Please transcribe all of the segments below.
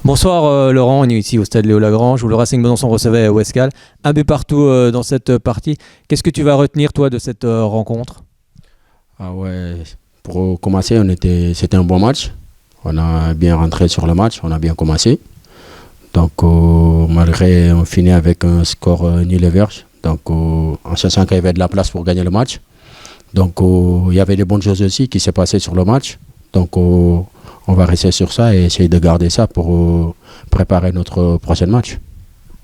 Bonsoir Laurent, on est ici au stade Léo Lagrange où le Racing Besançon recevait Westcal. Un but partout dans cette partie. Qu'est-ce que tu vas retenir toi de cette rencontre? Ah ouais, pour commencer, c'était un bon match. On a bien rentré sur le match, on a bien commencé. Donc malgré, on finit avec un score nul et vierge. Donc en sachant qu'il y avait de la place pour gagner le match. Donc il y avait des bonnes choses aussi qui s'est passé sur le match. Donc on va rester sur ça et essayer de garder ça pour préparer notre prochain match.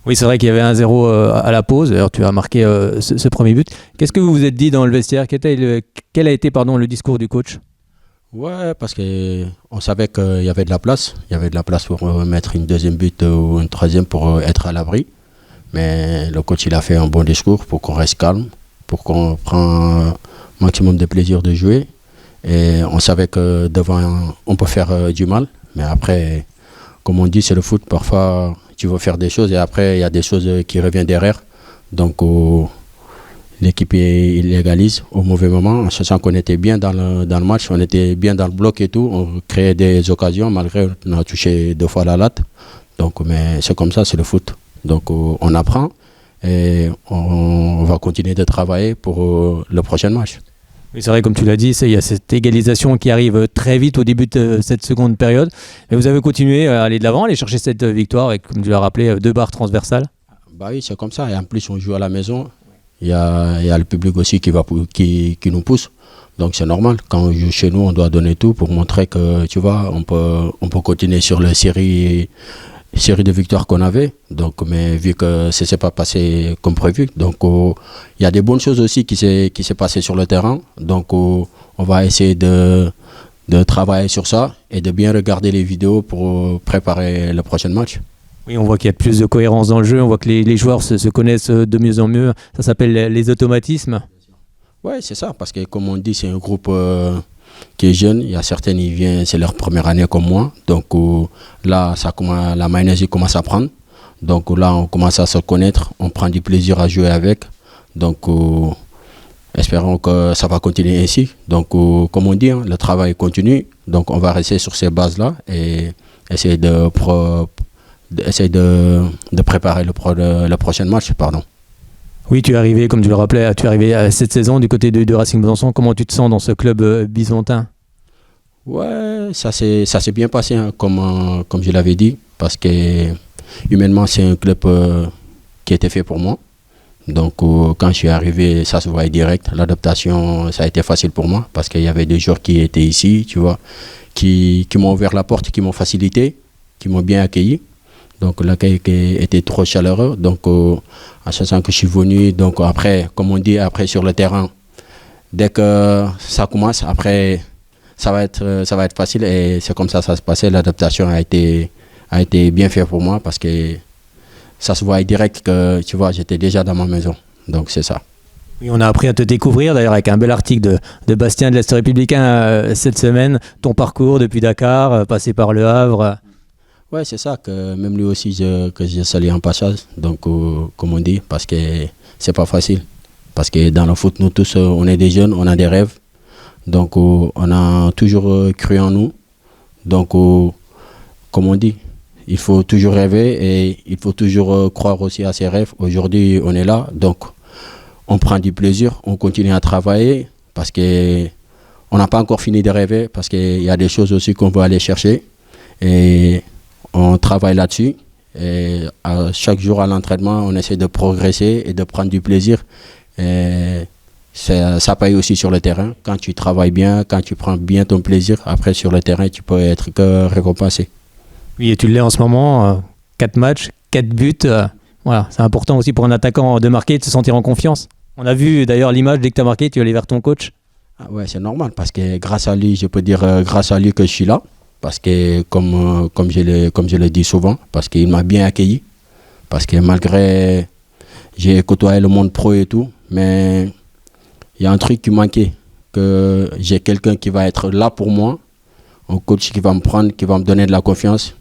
Oui, c'est vrai qu'il y avait 1-0 à la pause. D'ailleurs, tu as marqué ce premier but. Qu'est-ce que vous vous êtes dit dans le vestiaire? Quel a été le discours du coach? Ouais, parce qu'on savait qu'il y avait de la place. Il y avait de la place pour mettre une deuxième but ou une troisième pour être à l'abri. Mais le coach, il a fait un bon discours pour qu'on reste calme, pour qu'on prenne un maximum de plaisir de jouer. Et on savait que devant, on peut faire du mal. Mais après, comme on dit, c'est le foot. Parfois, tu veux faire des choses et après, il y a des choses qui reviennent derrière. Donc, l'équipe illégalise au mauvais moment, en sachant qu'on était bien dans le match, on était bien dans le bloc et tout. On créait des occasions, malgré qu'on a touché 2 fois la latte. Donc, mais c'est comme ça, c'est le foot. Donc, on apprend et on va continuer de travailler pour le prochain match. Oui, c'est vrai, comme tu l'as dit, il y a cette égalisation qui arrive très vite au début de cette seconde période. Mais vous avez continué à aller de l'avant, à aller chercher cette victoire avec, comme tu l'as rappelé, 2 barres transversales. Bah oui, c'est comme ça. Et en plus, on joue à la maison. Il y a le public aussi qui nous pousse. Donc c'est normal. Quand on joue chez nous, on doit donner tout pour montrer que, tu vois, on peut continuer sur la série de victoires qu'on avait. Donc, mais vu que ça ne s'est pas passé comme prévu, donc il y a des bonnes choses aussi qui s'est passé sur le terrain. Donc on va essayer de travailler sur ça et de bien regarder les vidéos pour préparer le prochain match. Oui, on voit qu'il y a plus de cohérence dans le jeu, on voit que les joueurs se connaissent de mieux en mieux. Ça s'appelle les automatismes. Oui, c'est ça, parce que comme on dit, c'est un groupe qui est jeune. Il y a certains, ils viennent, c'est leur première année comme moi. Donc là, la mayonnaise commence à prendre. Donc là, on commence à se connaître, on prend du plaisir à jouer avec. Donc espérons que ça va continuer ainsi. Donc comme on dit, le travail continue. Donc on va rester sur ces bases-là et essayer de préparer le prochain match. Pardon. Oui, tu es arrivé, comme tu le rappelais, cette saison du côté de Racing Besançon. Comment tu te sens dans ce club bisontin? Ouais, ça s'est bien passé, hein, comme je l'avais dit, parce que humainement, c'est un club qui était fait pour moi. Donc, quand je suis arrivé, ça se voyait direct. L'adaptation, ça a été facile pour moi, parce qu'il y avait des joueurs qui étaient ici, tu vois, qui m'ont ouvert la porte, qui m'ont facilité, qui m'ont bien accueilli. Donc l'accueil était trop chaleureux. Donc en sachant que je suis venu, donc après, comme on dit, après sur le terrain, dès que ça commence, après ça va être facile et c'est comme ça se passait. L'adaptation a été bien faite pour moi parce que ça se voit direct que tu vois, j'étais déjà dans ma maison. Donc c'est ça. Oui, on a appris à te découvrir d'ailleurs avec un bel article de Bastien de l'Est Républicain cette semaine. Ton parcours depuis Dakar, passé par Le Havre. Ouais, c'est ça, que même lui aussi que j'ai salué en passage, donc comme on dit, parce que c'est pas facile. Parce que dans le foot, nous tous, on est des jeunes, on a des rêves. Donc on a toujours cru en nous. Donc comme on dit, il faut toujours rêver et il faut toujours croire aussi à ses rêves. Aujourd'hui, on est là, donc on prend du plaisir, on continue à travailler parce que on n'a pas encore fini de rêver, parce qu'il y a des choses aussi qu'on veut aller chercher. Et on travaille là-dessus et chaque jour à l'entraînement, on essaie de progresser et de prendre du plaisir. Et ça paye aussi sur le terrain. Quand tu travailles bien, quand tu prends bien ton plaisir, après sur le terrain, tu peux être que récompensé. Oui, et tu l'es en ce moment. 4 matchs, 4 buts. Voilà, c'est important aussi pour un attaquant de marquer, de se sentir en confiance. On a vu d'ailleurs l'image, dès que tu as marqué, tu allais vers ton coach. Ah ouais, c'est normal parce que grâce à lui, je peux dire grâce à lui que je suis là. Parce que comme je le dis souvent, parce qu'il m'a bien accueilli, parce que malgré j'ai côtoyé le monde pro et tout, mais il y a un truc qui manquait, que j'ai quelqu'un qui va être là pour moi, un coach qui va me prendre, qui va me donner de la confiance.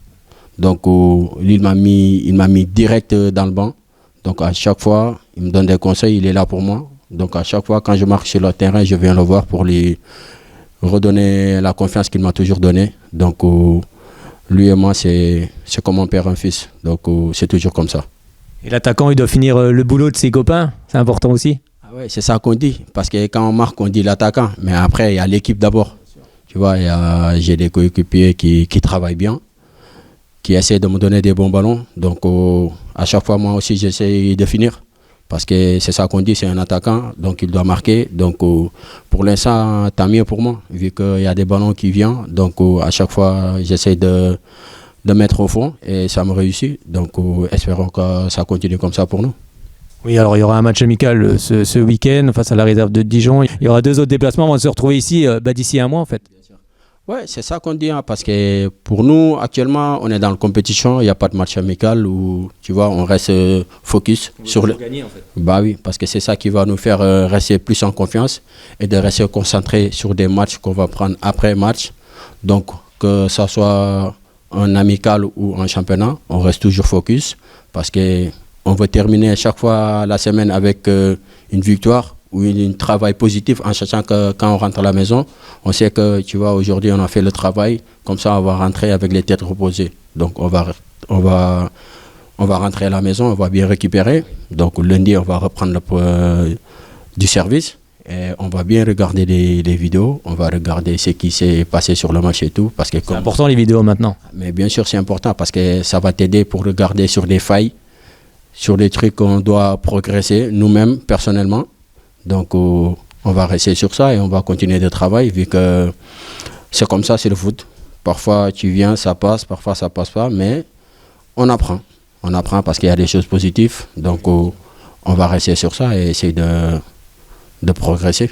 Donc lui, il m'a mis direct dans le banc. Donc à chaque fois, il me donne des conseils, il est là pour moi. Donc à chaque fois, quand je marche sur le terrain, je viens le voir pour lui redonner la confiance qu'il m'a toujours donnée. Donc Lui et moi, c'est comme un père et un fils. Donc, c'est toujours comme ça. Et l'attaquant, il doit finir le boulot de ses copains. C'est important aussi. Ah ouais, c'est ça qu'on dit. Parce que quand on marque, on dit l'attaquant. Mais après, il y a l'équipe d'abord. Tu vois, j'ai des coéquipiers qui travaillent bien, qui essaient de me donner des bons ballons. Donc, à chaque fois, moi aussi, j'essaie de finir. Parce que c'est ça qu'on dit, c'est un attaquant, donc il doit marquer. Donc, pour l'instant, tant mieux pour moi, vu qu'il y a des ballons qui viennent. Donc, à chaque fois, j'essaie de mettre au fond et ça me réussit. Donc, espérons que ça continue comme ça pour nous. Oui, alors il y aura un match amical ce week-end face à la réserve de Dijon. Il y aura 2 autres déplacements. On va se retrouver ici d'ici un mois en fait. Ouais, c'est ça qu'on dit, hein, parce que pour nous, actuellement, on est dans la compétition, il n'y a pas de match amical où, tu vois, on reste focus sur le... Gagner, en fait. Bah oui, parce que c'est ça qui va nous faire rester plus en confiance et de rester concentré sur des matchs qu'on va prendre après match. Donc, que ça soit un amical ou un championnat, on reste toujours focus parce qu'on veut terminer à chaque fois la semaine avec une victoire ou un travail positif en sachant que quand on rentre à la maison, on sait que, tu vois, aujourd'hui on a fait le travail, comme ça on va rentrer avec les têtes reposées. Donc on va rentrer à la maison, on va bien récupérer. Donc lundi on va reprendre du service et on va bien regarder les vidéos, on va regarder ce qui s'est passé sur le match et tout. C'est important les vidéos maintenant. Mais bien sûr c'est important parce que ça va t'aider pour regarder sur des failles, sur des trucs qu'on doit progresser nous-mêmes personnellement. Donc, on va rester sur ça et on va continuer de travailler vu que c'est comme ça, c'est le foot. Parfois, tu viens, ça passe, parfois, ça passe pas, mais on apprend. On apprend parce qu'il y a des choses positives. Donc, on va rester sur ça et essayer de progresser.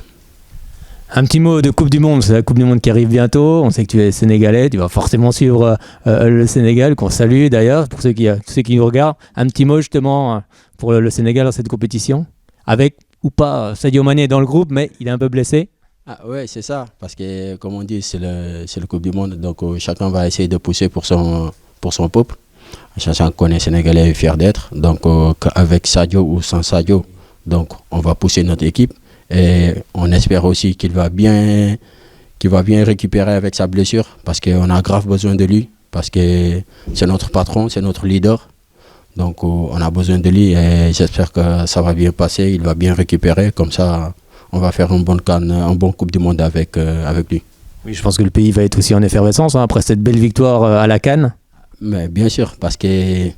Un petit mot de Coupe du Monde, c'est la Coupe du Monde qui arrive bientôt. On sait que tu es sénégalais, tu vas forcément suivre le Sénégal, qu'on salue d'ailleurs, pour ceux qui nous regardent. Un petit mot justement pour le Sénégal dans cette compétition, avec ou pas Sadio Mané dans le groupe, mais il est un peu blessé. Ah ouais, c'est ça, parce que comme on dit, c'est le Coupe du Monde, donc chacun va essayer de pousser pour son peuple. Chacun connaît Sénégalais et est fier d'être, donc avec Sadio ou sans Sadio, donc on va pousser notre équipe et on espère aussi qu'il va bien récupérer avec sa blessure, parce qu'on a grave besoin de lui, parce que c'est notre patron, c'est notre leader. Donc on a besoin de lui et j'espère que ça va bien passer, il va bien récupérer, comme ça on va faire un bon Coupe du Monde avec lui. Oui, je pense que le pays va être aussi en effervescence après cette belle victoire à la CAN. Mais bien sûr, parce que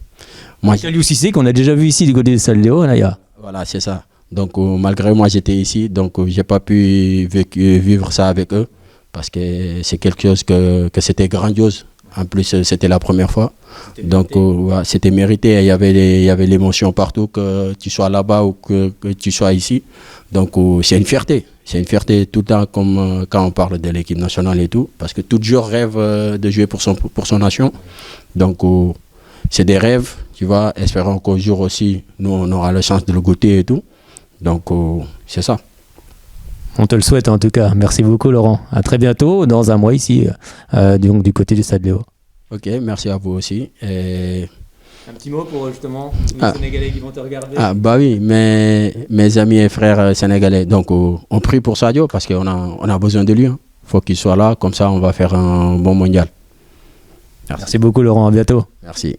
moi... Aliou Cissé qu'on a déjà vu ici du côté de Saldéo, là, Voilà, c'est ça. Donc malgré moi j'étais ici, donc j'ai pas pu vivre ça avec eux, parce que c'est quelque chose que c'était grandiose. En plus, c'était la première fois. Donc, c'était mérité. Il y avait l'émotion partout, que tu sois là-bas ou que tu sois ici. Donc, c'est une fierté. C'est une fierté tout le temps, comme quand on parle de l'équipe nationale et tout. Parce que tout joueur rêve de jouer pour son nation. Donc, c'est des rêves, tu vois. Espérons qu'au jour aussi, nous, on aura la chance de le goûter et tout. Donc, c'est ça. On te le souhaite en tout cas. Merci beaucoup Laurent. À très bientôt dans un mois ici, du côté du Stade Léo. Ok, merci à vous aussi. Et... Un petit mot pour justement les Sénégalais qui vont te regarder. Ah bah oui, mes amis et frères sénégalais. Donc on prie pour Sadio parce qu'on a besoin de lui. Il faut qu'il soit là, comme ça on va faire un bon mondial. Merci beaucoup Laurent, à bientôt. Merci.